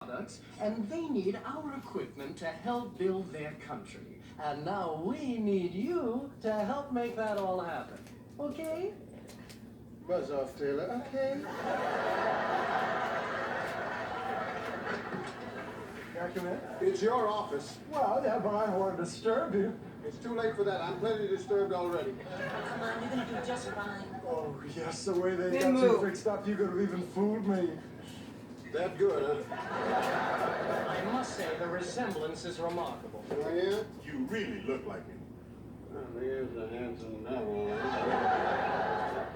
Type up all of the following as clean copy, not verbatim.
products, and they need our equipment to help build their country. And now we need you to help make that all happen. Okay? Buzz off, Taylor. Okay. Can I come in? It's your office. Well, yeah, but I don't want to disturb you. It's too late for that. I'm plenty disturbed already. Come on, you're gonna do just fine. Oh, yes, the way they They got move. you fixed up, you could have even fooled me. That good, huh? I must say, the resemblance is remarkable. Oh, yeah? You really look like him. Well, here's a handsome devil.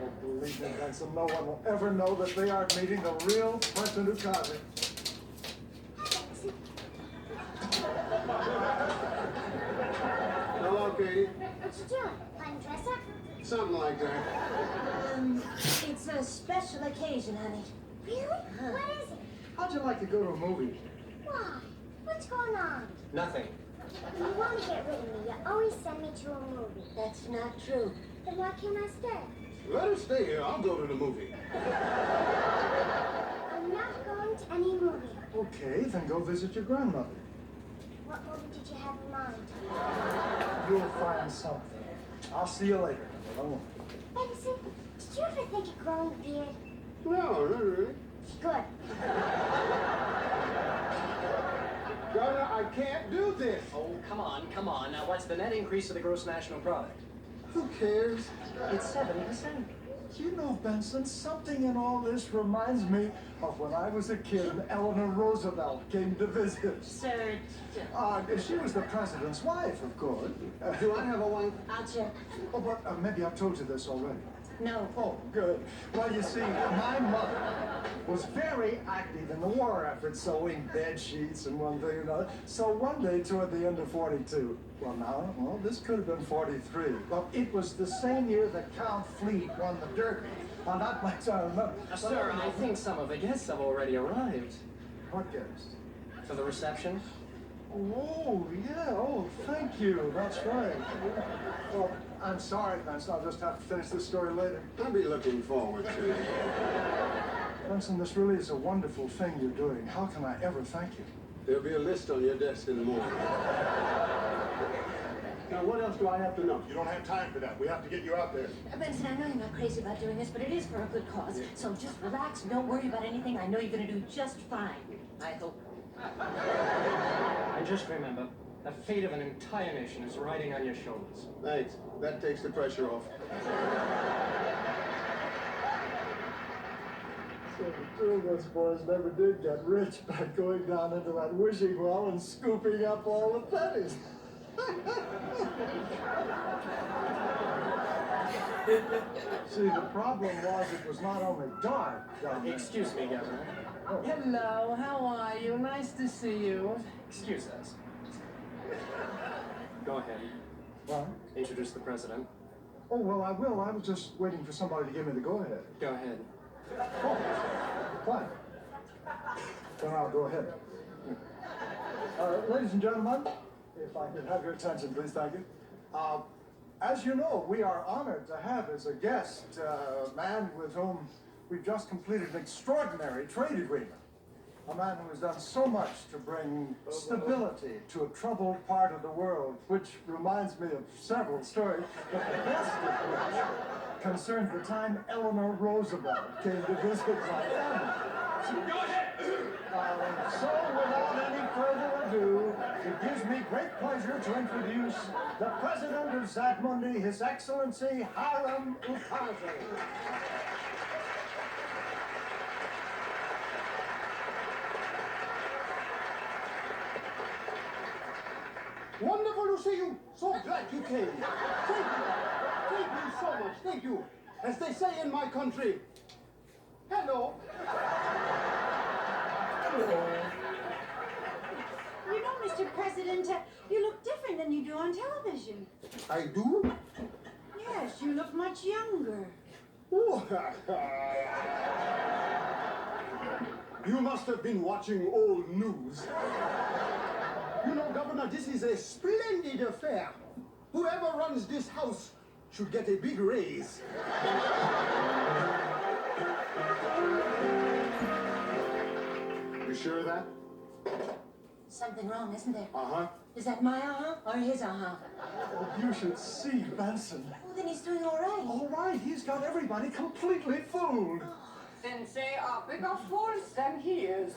Oh, believe me, Benson, no one will ever know that they aren't meeting the real person who caused it. Hello, Katie. What you doing? Playing dress up? Something like that. It's a special occasion, honey. Really? What is it? How'd you like to go to a movie? Why? What's going on? Nothing. You want to get rid of me. You always send me to a movie. That's not true. Then why can't I stay? Let her stay here. I'll go to the movie. I'm not going to any movie. Okay, then go visit your grandmother. What movie did you have in mind? You'll find something. I'll see you later. Oh. Benson, did you ever think of growing a beard? No, not really. Good. Governor, I can't do this. Oh, come on, come on. Now, what's the net increase of the gross national product? Who cares? It's 7%. You know, Benson, something in all this reminds me of when I was a kid and Eleanor Roosevelt came to visit. Sir, She was the president's wife, of course. Do I have a wife? I'll check. Oh, but maybe I've told you this already. No. Oh, good. Well, you see, my mother was very active in the war effort, sewing bed sheets and one thing and another. So one day toward the end of 42, well, this could have been 43. Well, it was the same year that Count Fleet won the Derby. Well, not much I remember. Sir, I think some of the guests have already arrived. What guest? For the reception? Oh, yeah. Oh, thank you. That's right. Well, I'm sorry, Benson. I'll just have to finish this story later. I'll be looking forward to it. Benson, this really is a wonderful thing you're doing. How can I ever thank you? There'll be a list on your desk in the morning. Now, what else do I have to know? You don't have time for that. We have to get you out there. Benson, I know you're not crazy about doing this, but it is for a good cause. So just relax, don't worry about anything. I know you're gonna do just fine. I hope. I just remember, the fate of an entire nation is riding on your shoulders. Thanks. That takes the pressure off. So the two of us boys never did get rich by going down into that wishing well and scooping up all the pennies. See, the problem was it was not only dark down there. Excuse me, Governor. Hello, how are you? Nice to see you. Excuse us. Go ahead. What? Introduce the president. Oh, well, I will. I was just waiting for somebody to give me the go-ahead. Go ahead. Oh, fine. Then I'll go ahead. Ladies and gentlemen, if I could have your attention, please, thank you. As you know, we are honored to have as a guest a man with whom we've just completed an extraordinary trade agreement. A man who has done so much to bring stability to a troubled part of the world, which reminds me of several stories, but the best of which concerned the time Eleanor Roosevelt came to visit my family. So without any further ado, it gives me great pleasure to introduce the President of Zadmundi, His Excellency Hiram Ukazi. Wonderful to see you. So glad you came. Thank you. Thank you so much. Thank you. As they say in my country, hello. You know, Mr. President, you look different than you do on television. I do? Yes, you look much younger. Oh. You must have been watching old news. You know, Governor, this is a splendid affair. Whoever runs this house should get a big raise. You sure of that? Something wrong, isn't there? Uh-huh. Is that my or his Oh, you should see Benson. Oh, then he's doing all right. All right, he's got everybody completely fooled. Sensei are bigger fools than he is.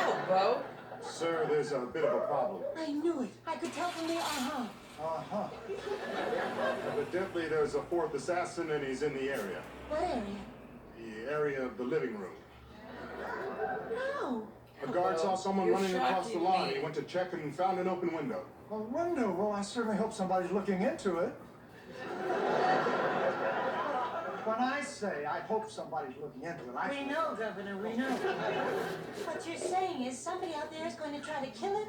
Elbow. Sir, there's a bit of a problem. I knew it. I could tell from the Uh-huh. Evidently, there's a fourth assassin, and he's in the area. What area? The area of the living room. No. A guard saw someone You're running across the shocking lawn. me. He went to check and found an open window. A window? Well, I certainly hope somebody's looking into it. When I say I hope somebody's looking into it, I... We know, Governor, we know. What you're saying is somebody out there is going to try to kill him?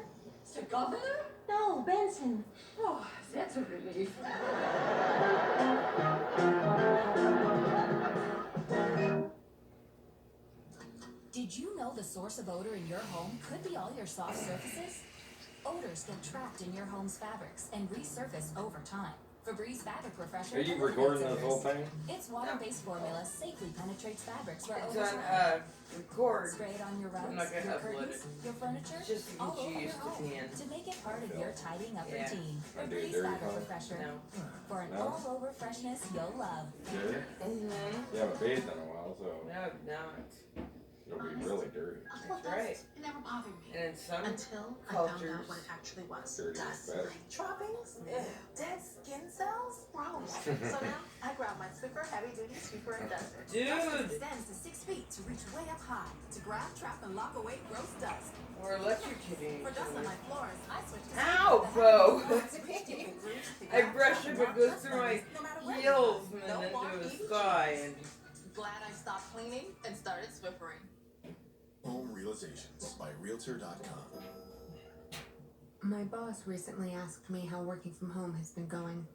The governor? No, Benson. Oh, that's a relief. Did you know the source of odor in your home could be all your soft surfaces? Odors get trapped in your home's fabrics and resurface over time. Febreze Fabric Refresher. Are you eliminates recording this odors. whole thing? Its water-based formula safely penetrates fabrics where It's odors on are. record. Spray it on your rugs, I'm not gonna your upload curtains, it. your furniture, Just to all get over you your used to home seeing. to make it part of your tidying up Yeah. routine. I do Febreze dirty Fabric clothes. Refresher No. for an No? all-over freshness you'll love. Did it? Mm-hmm. You haven't bathed in a while, so No, not. it'll be really dirty. That's right. It never bothered me. And in some Until I found cultures, out what it actually was. Dirty is Dust. better. Droppings? Dead skin cells? Gross. So now I grab my super heavy duty sweeper and duster. dude, Extends to 6 feet to reach way up high to grab, trap, and lock away gross dust. we're electrocuting For each dust on other. my floors, I switch to Ow, Bo! I brush up and go through my no matter where you heels go. and No then more into the EVGs. sky and Glad I stopped cleaning and started swiffering. Home Realizations by Realtor.com. My boss recently asked me how working from home has been going.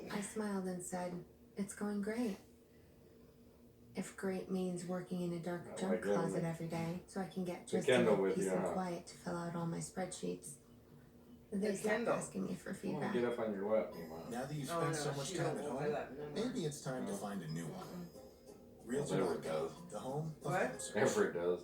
I smiled and said, "It's going great." If great means working in a dark I junk like that closet one. every day so I can get The just Kindle enough with peace you, and huh? quiet to fill out all my spreadsheets, they The stopped Kindle. asking me for Come on, feedback. get up on your lap, Mima. Now that you've oh spent no, so much she time don't at want home, that no more. maybe it's time to find a new one. Whatever it Realtor.com, does. the home of What? home service. Whatever it does.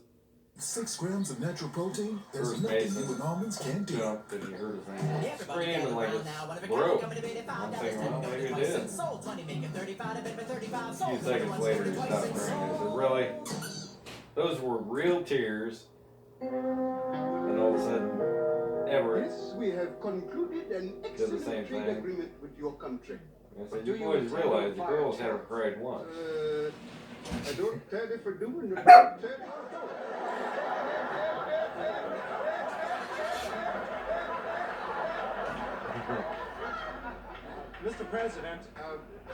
6 grams of natural protein. There's Bruce nothing Mason. you and almonds can't do. Jump, did you heard his name? Everybody Screaming gather like around it's now. One of a broke. coming to $85. I'm thinking, well, Go to maybe it twice did. and sold 20, making 35, and 35 A sold. few seconds later, he stopped crying. I said, really? Those were real tears. And all of a sudden, Everett Yes, we have concluded an did the excellent same trade thing. agreement with your country. I said, you boys realize the girls haven't cried once. I don't care if we're doing it. Tell you Mr. President,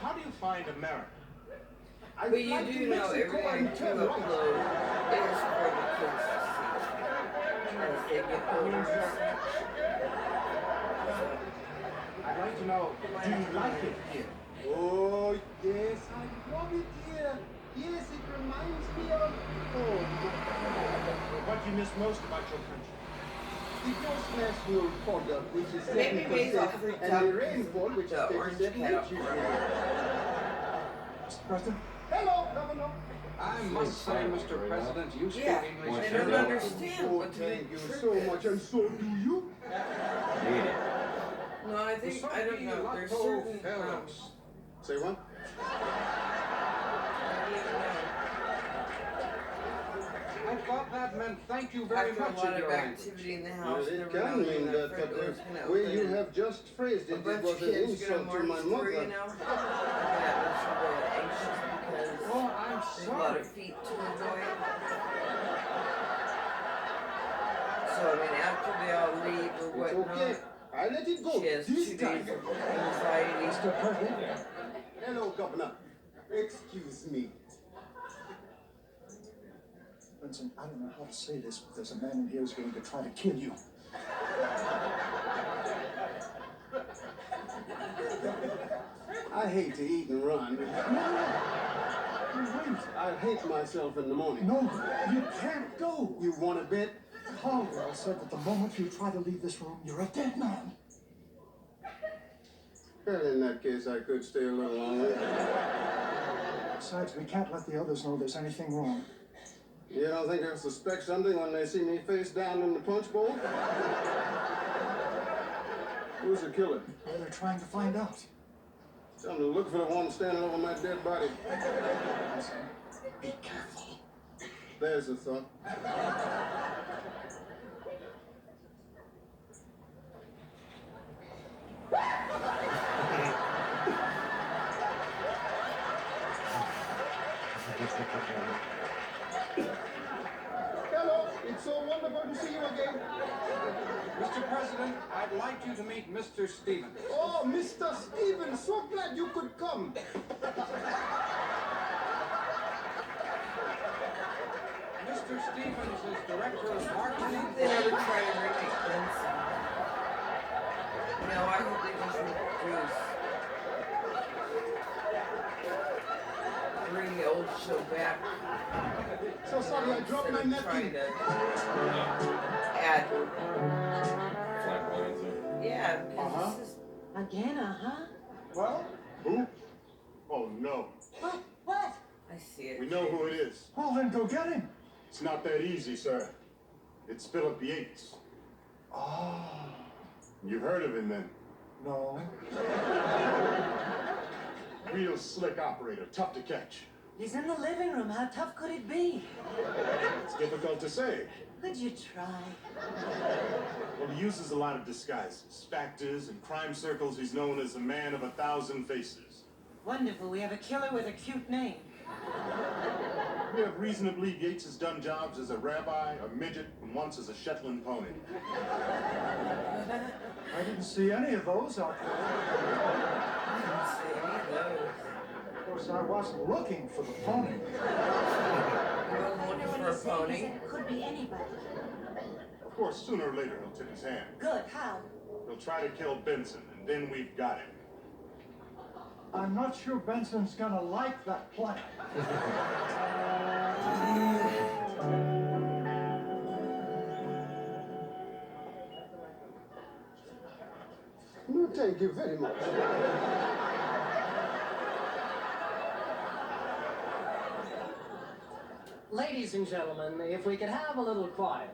how do you find America? But you do know everything to upload is for the kids to see. As they get older. I'd like to know, do you like it here? Oh, yes, I love it here. Yes, it reminds me of home. What do you miss most about your country? The gross national product, which is Maybe 7%, Basil freaked and out the rainfall, which the is orange 37 cat up inches. front. Mr. President? Hello, Governor. I must say, Mr. President, you speak Yeah, English they very don't well. understand Oh, what the thank you truth so is. much, and so do you. Need it. No, I think, I don't know, there's certain, Say what? I thought that meant thank you very after a much lot in of your language. activity in the Well, house, it never can knowing mean when that, that front but door's the gonna way open you and have just phrased a it, it bunch was of an kids gonna insult to march my through, mother. you know? That was a little anxious because Oh, I'm there's a lot sorry. of feet to enjoy. So, I mean, after they all leave or It's whatnot, okay. I let it go. she has This 2 time. days of anxiety. Mr. President? Yeah. Hello, Governor. Excuse me. Benson, I don't know how to say this, but there's a man in here who's going to try to kill you. I hate to eat and run. Wait. I hate myself in the morning. No, you can't go. You want a bit? Caldwell said that the moment you try to leave this room, you're a dead man. Well, in that case, I could stay a little longer. Besides, we can't let the others know there's anything wrong. You don't think they'll suspect something when they see me face down in the punch bowl? Who's the killer? Well, they're trying to find out. Tell them to look for the one standing over my dead body. Be careful. There's the thought. Hello, it's so wonderful to see you again. Mr. President, I'd like you to meet Mr. Stevens. Oh, Mr. Stevens, so glad you could come. Mr. Stevens is Director of Marketing. They never try to remake Benson. No, I hope they just reproduce. Bring the old show back. So sorry I dropped my Instead of napkin. trying to add. Flat lines there. Yeah, because this is Again, Well, Who? Oh, no. What? What? I see it. We know who it is. well, then go get him. It's not that easy, sir. It's Philip Yates. Oh, You've heard of him, then? no. Real slick operator, tough to catch. He's in the living room. How tough could it be? It's difficult to say. Could you try? Well, he uses a lot of disguises. Fact is, in crime circles, he's known as the man of 1,000 faces. Wonderful. We have a killer with a cute name. We have reason to believe Yates has done jobs as a rabbi, a midget, and once as a Shetland pony. I didn't see any of those out there. I didn't see any of those. Of course, I wasn't looking for the pony. You wasn't looking for a pony. It could be anybody. Of course, sooner or later, he'll tip his hand. Good. How? He'll try to kill Benson, and then we've got him. I'm not sure Benson's gonna like that plan. No, thank you very much. Ladies and gentlemen, if we could have a little quiet.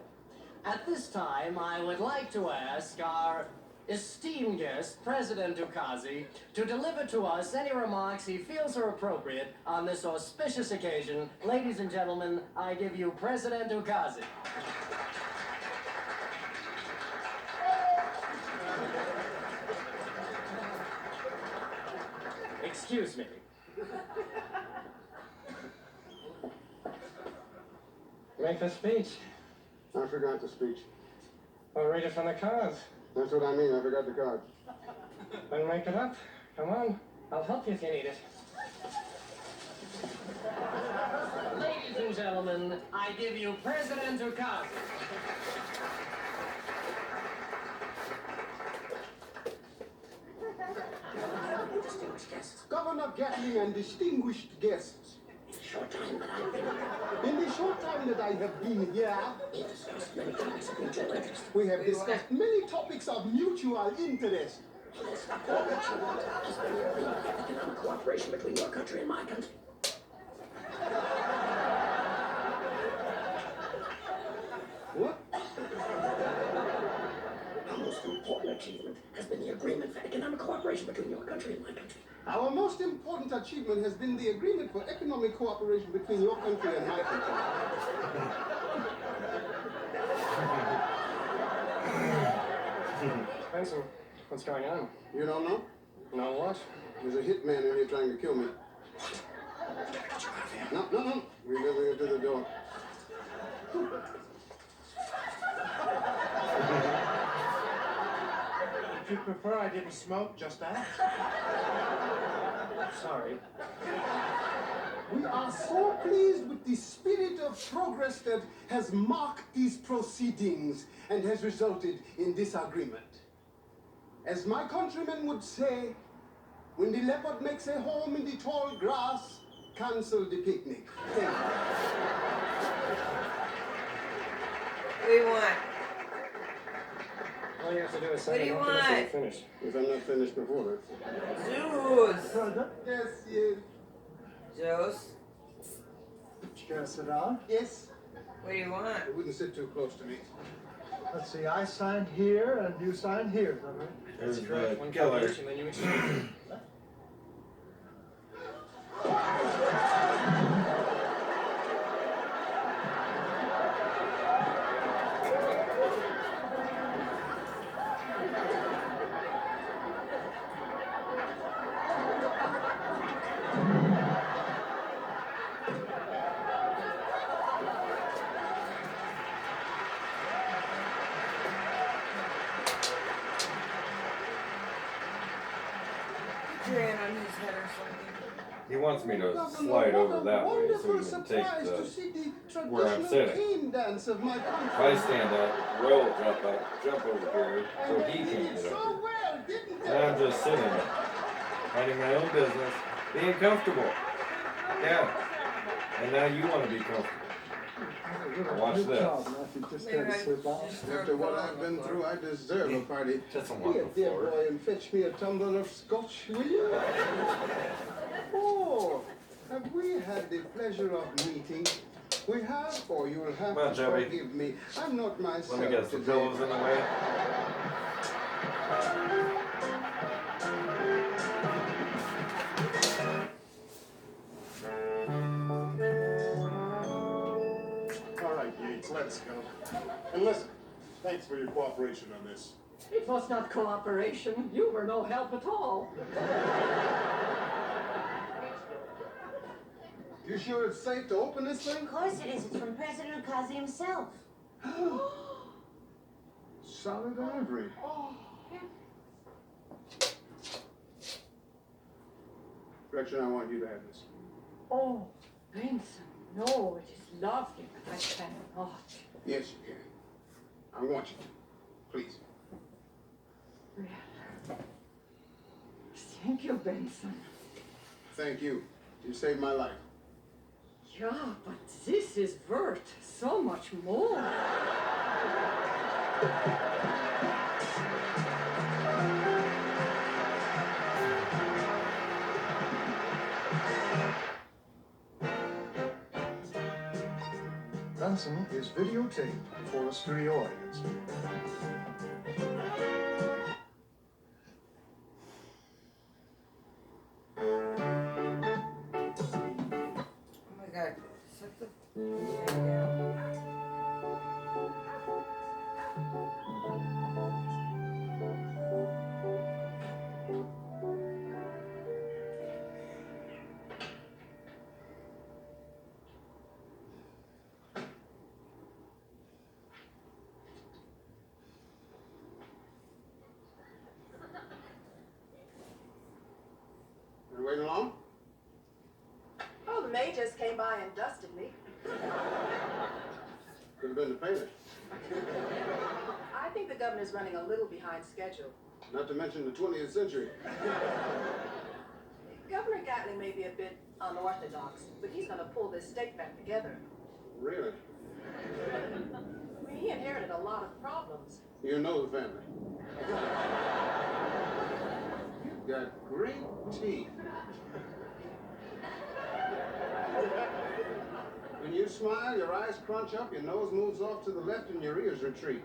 At this time, I would like to ask our esteemed guest, President Ukazi, to deliver to us any remarks he feels are appropriate on this auspicious occasion. Ladies and gentlemen, I give you President Ukazi. Excuse me. Make the speech. I forgot the speech. Well, read it from the cards. That's what I mean, I forgot the card. Then make it up. Come on. I'll help you if you need it. Ladies and gentlemen, I give you President Ukazi. Distinguished guests. Governor Gatling and distinguished guests. In the short time that I have been here, we have discussed many topics of mutual interest. All that you want is the agreement for economic cooperation between your country and my country. What? Our most important achievement has been the agreement for economic cooperation between your country and my country. Our most important achievement has been the agreement for economic cooperation between your country and my country. Benson, what's going on? You don't know? No what? There's a hitman in here trying to kill me. No. We never get to the door. If you prefer I didn't smoke, just ask. Sorry. We are so pleased with the spirit of progress that has marked these proceedings and has resulted in this agreement. As my countrymen would say, when the leopard makes a home in the tall grass, cancel the picnic. Thank you. We want. All you have to do is What do say you it until want? it's finished. If I'm not finished before that. Zeus. Yes. Zeus. Would you care to sit down? Yes. What do you want? You wouldn't sit too close to me. Let's see, I signed here and you signed here, is that right? There's correct. the One killer. combination, then you exchange. Put your hand on his head or something. He wants me to slide over that way so he can take To see the where I'm traditional sitting. cane dance of my country. If I stand up, Will will jump over here so he can't get so up well, didn't here. And I'm just sitting there, minding my own business, being comfortable. Yeah. And now you want to be comfortable. Watch Good this. job, Matthew. Just Maybe gotta I sit down. just throw After it what on I've the been floor. through, I deserve a party. Doesn't Be want a the dear floor. boy and fetch me a tumbler of scotch, will you? Oh, have we had the pleasure of meeting? We have, or you'll have Come on, to Chubby. forgive me. I'm not myself Let me get some today. pillows in the way. All right, Yates, let's go. And listen, thanks for your cooperation on this. It was not cooperation. You were no help at all. You sure it's safe to open this thing? Of course it is. It's from President Okazi himself. Solid ivory. Gretchen, I want you to have this. Oh, Benson. No, it is lovely, but I cannot. Yes, you can. I want you to. Please. Well, thank you, Benson. Thank you. You saved my life. Yeah, but this is worth so much more. Benson is videotaped for a studio audience. Oh my god. Set the thing down. You waiting long? Oh, the maid just came by and dusted me. Could have been the painter. I think the governor's running a little behind schedule. Not to mention the 20th century. Governor Gatling may be a bit unorthodox, but he's going to pull this state back together. Really? I mean, he inherited a lot of problems. You know the family. You've got great teeth. When you smile, your eyes crunch up, your nose moves off to the left, and your ears retreat.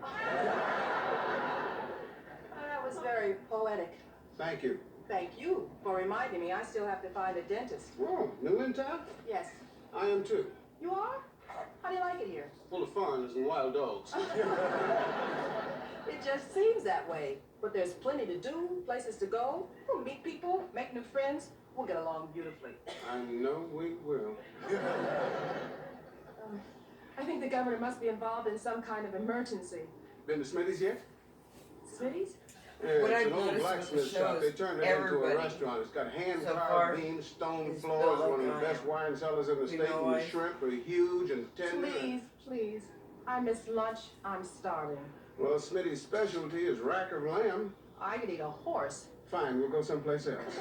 That was very poetic. Thank you. Thank you for reminding me I still have to find a dentist. Oh, new in town? Yes. I am too. You are? How do you like it here? Full of foreigners and wild dogs. It just seems that way. But there's plenty to do, places to go. We'll meet people, make new friends. We'll get along beautifully. I know we will. I think the governor must be involved in some kind of emergency. Been to Smitty's yet? Smitty's? Yeah, What it's I've an old noticed blacksmith with the shop. They shows, turned it into a everybody restaurant. It's got so hand-carved far beams, stone is floors, built one of like the best I am. wine cellars in the You state, know and the why? shrimp are huge and tender. Please, please. I missed lunch. I'm starving. Well, Smitty's specialty is rack of lamb. I could eat a horse. Fine, we'll go someplace else.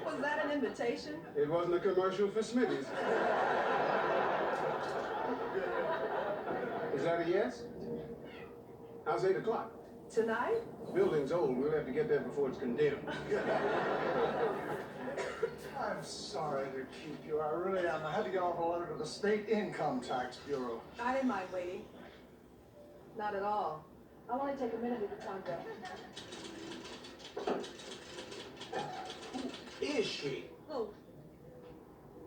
Was that an invitation? It wasn't a commercial for Smitty's. Is that a yes? How's 8 o'clock? Tonight? Building's old. We'll have to get there before it's condemned. I'm sorry to keep you. I really am. I had to get off a letter to the State Income Tax Bureau. I didn't mind waiting. Not at all. I'll only take a minute at a time, though. Who is she? Who?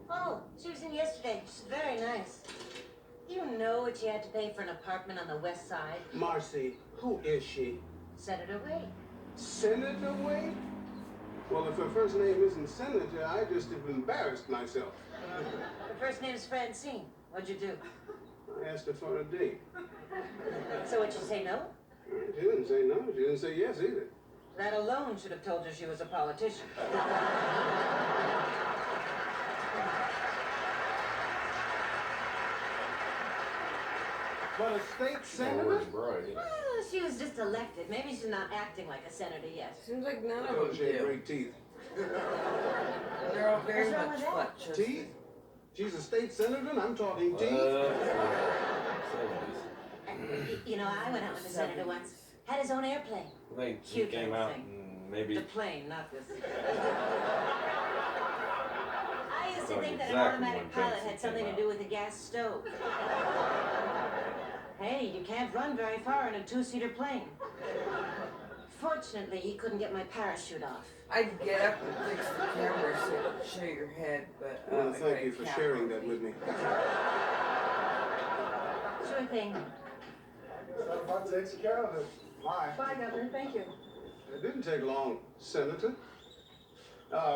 Oh, she was in yesterday. She's very nice. You know what you had to pay for an apartment on the west side? Marcy, who is she? Senator Wade. Senator Wade? Well, if her first name isn't Senator, I just have embarrassed myself. Her first name's Francine. What'd you do? I asked her for a date. So what'd you say, no? She didn't say no. She didn't say yes either. That alone should have told you she was a politician. But a state senator? Well, she was just elected. Maybe she's not acting like a senator yet. Seems like none of Oh, them she had do. great teeth. They're all very What's wrong much with that? flat chested. Teeth? She's a state senator, and I'm talking teeth. You know, I went out with a senator once. Had his own airplane. I think he Cute came little out thing. and maybe. The plane, not this. I used to Like think that an exactly automatic when pilot Benson had something came to do with a gas stove. Hey, you can't run very far in a two-seater plane. Fortunately, he couldn't get my parachute off. I'd get up and fix the camera so it would show your head, but Well, I thank got you for a camera sharing on that me. with me. Sure thing. That part takes care of it. Bye. Bye, Governor. Thank you. It didn't take long, Senator.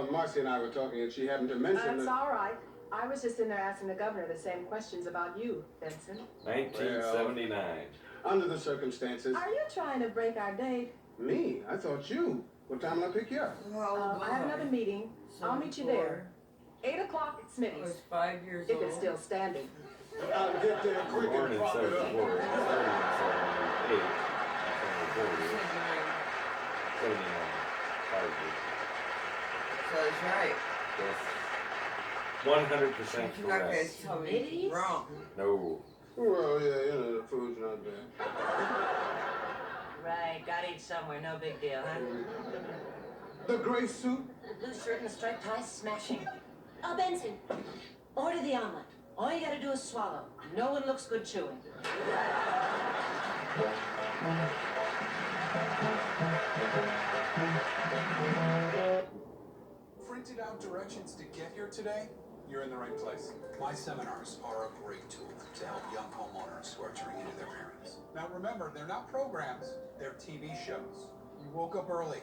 Marcy and I were talking, and she happened to mention That's that... all right. I was just in there asking the governor the same questions about you, Benson. 1979. Under the circumstances... Are you trying to break our date? Me? I thought you. What time will I pick you up? I have another meeting. I'll meet you there. 8 o'clock at I Smitty's. was 5 years If old. it's still standing. I'll get there quick Born and in prop it 74. up. Started in 78. 79. 5 years. So that's right. Yes. 100% You're not going correct. to tell me Smitty's? wrong. No. Well, yeah, you know, the food's not bad. Right, gotta eat somewhere. No big deal, huh? The gray suit? Blue shirt and striped tie, smashing. Oh, Benson, order the omelet. All you gotta do is swallow. No one looks good chewing. Printed out directions to get here today? You're in the right place. My seminars are a great tool to help young homeowners who are turning into their parents. Now remember, they're not programs, they're TV shows. You woke up early,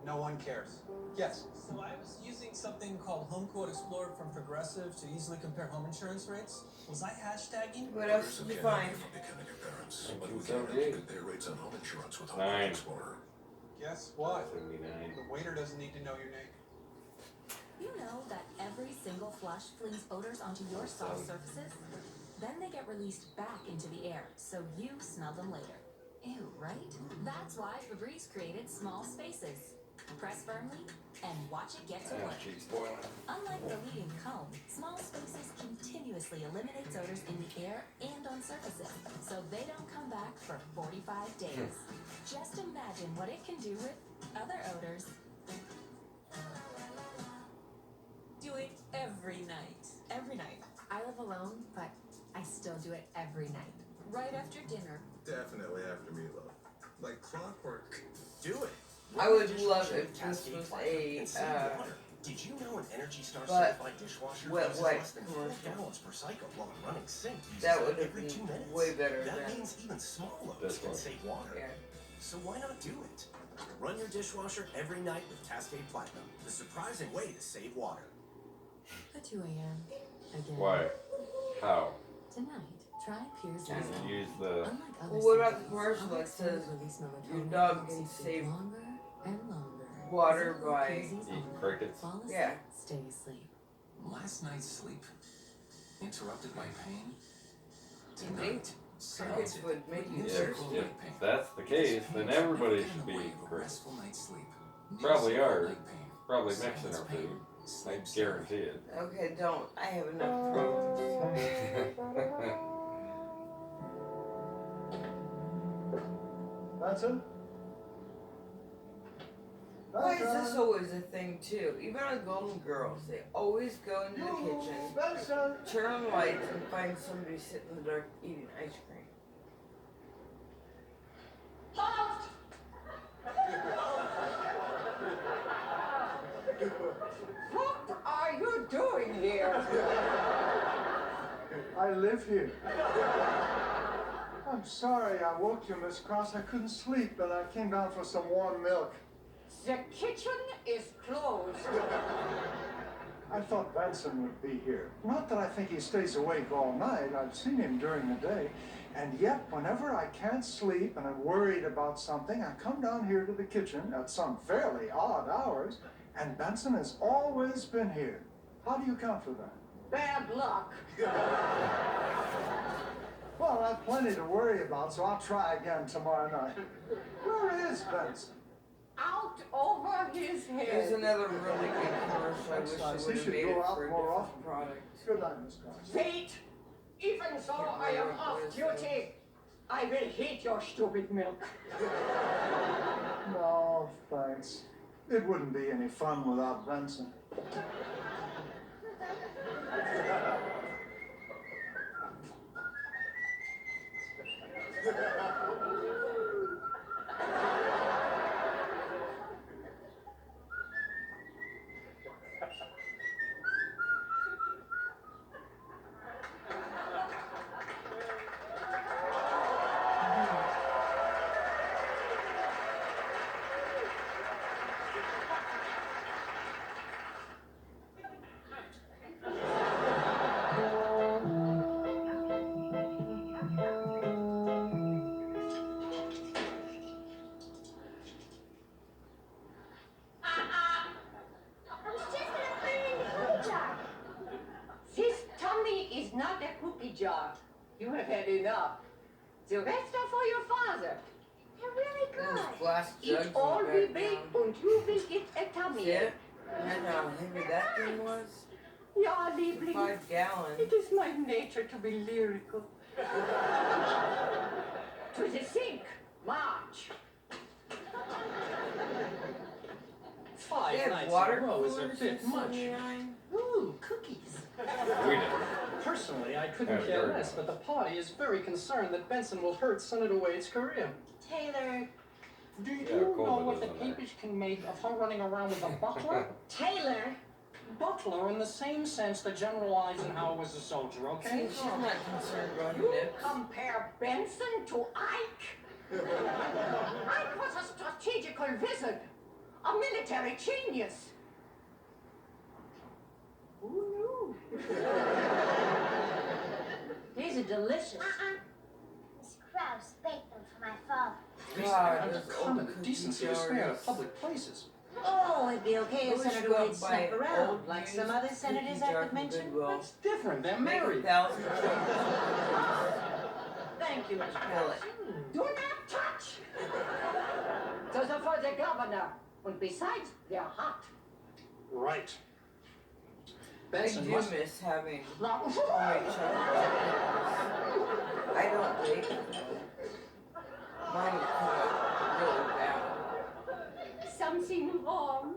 no one cares. Yes? So I was using something called Home Quote Explorer from Progressive to easily compare home insurance rates. Was I hashtagging? What else did you find? From becoming your parents, but we 1978. can help you compare rates on home insurance with Home 9. Explorer. Guess what? 79. The waiter doesn't need to know your name. You know that every single flush flings odors onto your soft surfaces? Then they get released back into the air, so you smell them later. Ew, right? That's why Febreze created Small Spaces. Press firmly and watch it get to Ah, work. she's spoiling. Unlike the leading comb, Small Spaces continuously eliminates odors in the air and on surfaces, so they don't come back for 45 days. Just imagine what it can do with other odors. Do it every night. Every night. I live alone, but I still do it every night. Right after dinner. Definitely after meatloaf. Like clockwork. Do it. I would love if this was a, Did you know an Energy Star but certified dishwasher wet uses wipe less than 4 commercial. gallons per cycle while a running sink uses That up would have every been 2 minutes? way better That than means even small loads This can one. save water. Yeah. So why not do it? Run your dishwasher every night with Cascade Platinum, the surprising way to save water. At 2 a.m. Again. Why? How? Tonight, try Pierce You Zero. can use the. Unlike other Well, what about the scents, commercial other that says scents release melatonin your dog that can makes you save sleep longer and longer. water Zero by Pierce's eating own. crickets? Fall asleep, Yeah. stay asleep. Last night's sleep interrupted by pain. You think crickets would make you If, thirsty? if that's the case, then everybody should be crickets. Restful night's sleep. Probably New are. leg pain. Probably mixing Silence our pain. food. I Sleep guarantee it. Okay, don't. I have enough problems. Benson? Why is this always a thing too? Even on Golden Girls, they always go into the kitchen, turn on the lights, and find somebody sitting in the dark eating ice cream. What are you doing here? I live here. I'm sorry I woke you, Miss Cross. I couldn't sleep, and I came down for some warm milk. The kitchen is closed. I thought Benson would be here. Not that I think he stays awake all night. I've seen him during the day. And yet, whenever I can't sleep and I'm worried about something, I come down here to the kitchen at some fairly odd hours, and Benson has always been here. How do you account for that? Bad luck. Well, I've plenty to worry about, so I'll try again tomorrow night. Where is Benson? Out over his head. There's another really good commercial. I wish nice. they would He have should made go it out for a more different often. product. Good night, Miss Cross. Wait! Even so, I am off duty. I will heat your stupid milk. No, thanks. It wouldn't be any fun without Benson. This tummy is not a cookie jar. You have had enough. The rest are for your father. They're really good. Glass jugs It all in the will background. bake and you will get a tummy. See it? And how heavy that thing was? Ja, Liebling. 5 gallons. It is my nature to be lyrical. To the sink. March. 5 They have nights water in a row is a coolers bit in much. '79. Ooh, cookies. We did. Personally, I couldn't That's care very less, nice. but the party is very concerned that Benson will hurt Senator Wade's career. Taylor. Do you Yeah, know Coleman what the doesn't like. papers can make of her running around with a butler? Taylor. Butler in the same sense that General Eisenhower was a soldier, okay? See, she's not concerned about her You nips. compare Benson to Ike? Ike was a strategical wizard, a military genius. Who knew? These are delicious. Miss Krause baked them for my father. God, Under those old common cookie decency to stay out of jars. public places. Oh, it'd be okay if Who would Senator you go Wade buy snuck around, old like some used other senators cookie I jar could from mention. Goodwill? That's different. They're Make married. 1,000 Thank you, Miss Kill Krause. it. Do not touch! Those are for the governor. And besides, they're hot. Right. I Benson do must... miss having Now, homemade chocolate chips. I don't bake them. Mine would come out really bad. something wrong.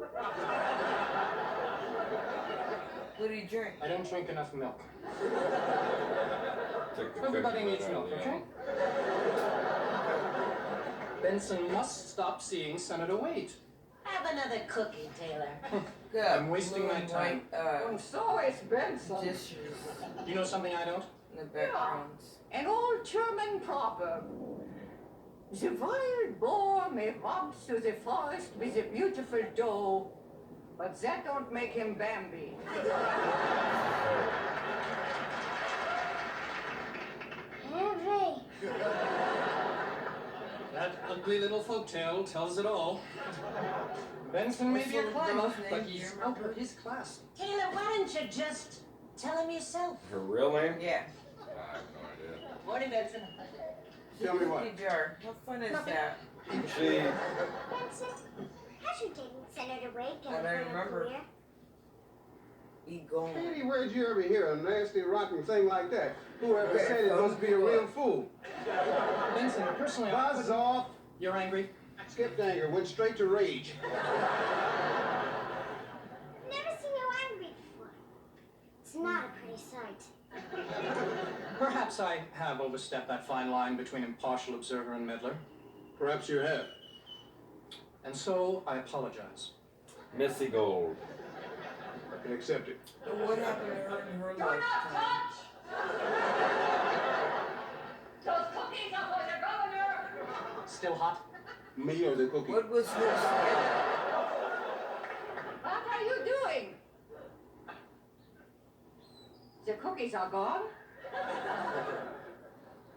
What do you drink? I don't drink enough milk. Take the Everybody cookie needs right out milk, of the okay? Benson must stop seeing Senator Wade. Have another cookie, Taylor. Good. I'm wasting my Blue and time. white, And so is Benson. dishes You know something I don't? in the backgrounds. An old German proverb. The wild boar may romp through the forest with a beautiful doe, but that don't make him Bambi. Hooray! That ugly little folktale tells it all. Benson may be a What's the climber, girl's but name? he's Do you out remember? of his class. Taylor, why don't you just tell him yourself? Her real name? Yeah. I have no idea. Morning, Benson. Tell me what? Cookie jar. How fun is that? She... Benson, how's you dating Senator Wade I getting don't her remember. career? Be going. Katie, where'd you ever hear a nasty, rotten thing like that? Whoever said it must be a real fool. Benson, personally, I Buzz off. You're angry? Skipped anger, went straight to rage. Never seen you angry before. It's not a pretty sight. Perhaps I have overstepped that fine line between impartial observer and meddler. Perhaps you have. And so I apologize. Missy Gold. I can accept it. What happened to her in her Do not lifetime? touch! Those cookies are for the governor! Still hot? Me or the cookie? What was her skill? What are you doing? The cookies are gone?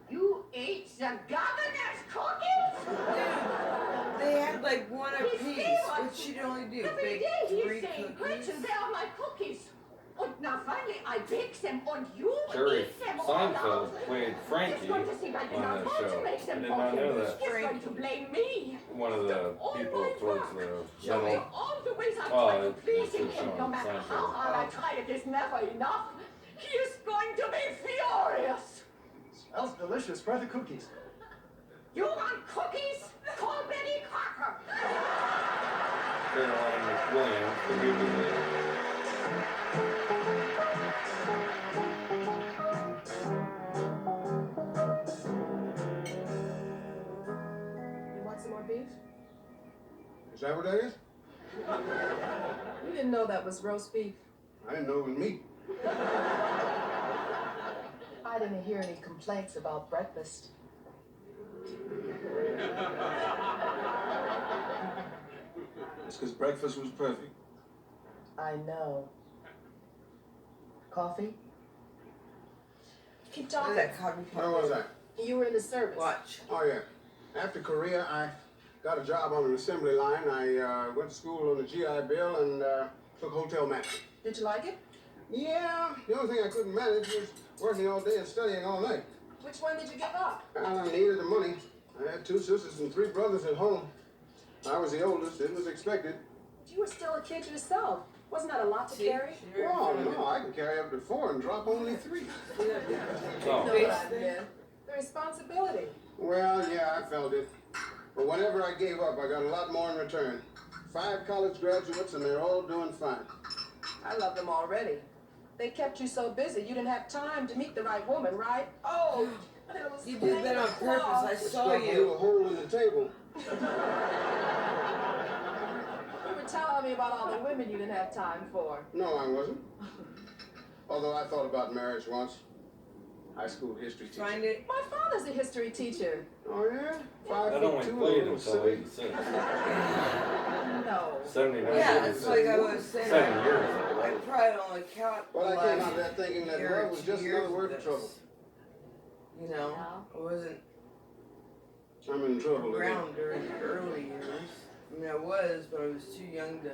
You ate the governor's cookies? They had like one apiece. What she'd only do? Every Bake day he's 3 saying, cookies? Gretchen, where are my cookies? And now finally I bake them and you Jerry eat them all Seinfeld out. played He's Frankie going to think I did on not that want show. to make I them did for not him. know that. He's going to blame me. One of the people towards the Show me middle. all the ways I Oh, try to please it's him, just and no showing matter Seinfeld. how hard I try, it is never enough. He is going to be furious. Smells delicious. Try the cookies. You want cookies? Call Betty Crocker. Caroline McWilliams, the movie lady. You want some more beef? Is that what that is? You didn't know that was roast beef. I didn't know it was meat. I didn't hear any complaints about breakfast. It's because breakfast was perfect. I know. Coffee? Keep Look talking. at that cotton Where was I? You were in the service. Watch. Oh, yeah. After Korea, I got a job on an assembly line. I went to school on the GI Bill and took hotel management. Did you like it? Yeah, the only thing I couldn't manage was working all day and studying all night. Which one did you give up? I needed the money. I had 2 sisters and 3 brothers at home. I was the oldest. It was expected. You were still a kid yourself. Wasn't that a lot to carry? Oh, no, I can carry up to 4 and drop only 3. You know what I meant. The responsibility. Well, yeah, I felt it. But whenever I gave up, I got a lot more in return. 5 college graduates, and they're all doing fine. I love them already. They kept you so busy, you didn't have time to meet the right woman, right? Oh, You did that on purpose. I saw Stuck a little you. hole in the table. You were telling me about all the women you didn't have time for. No, I wasn't. Although I thought about marriage once. High school history teacher. Find it. My father's a history teacher. Oh, yeah? 5 That foot only 2, a played little until silly. 86. No. 79. Yeah, it's like I was saying. 7 years I old. probably only count. But I like came out of that thinking that love was just another word for trouble. You know, I wasn't I'm in trouble again. around during the early years. I mean, I was, but I was too young to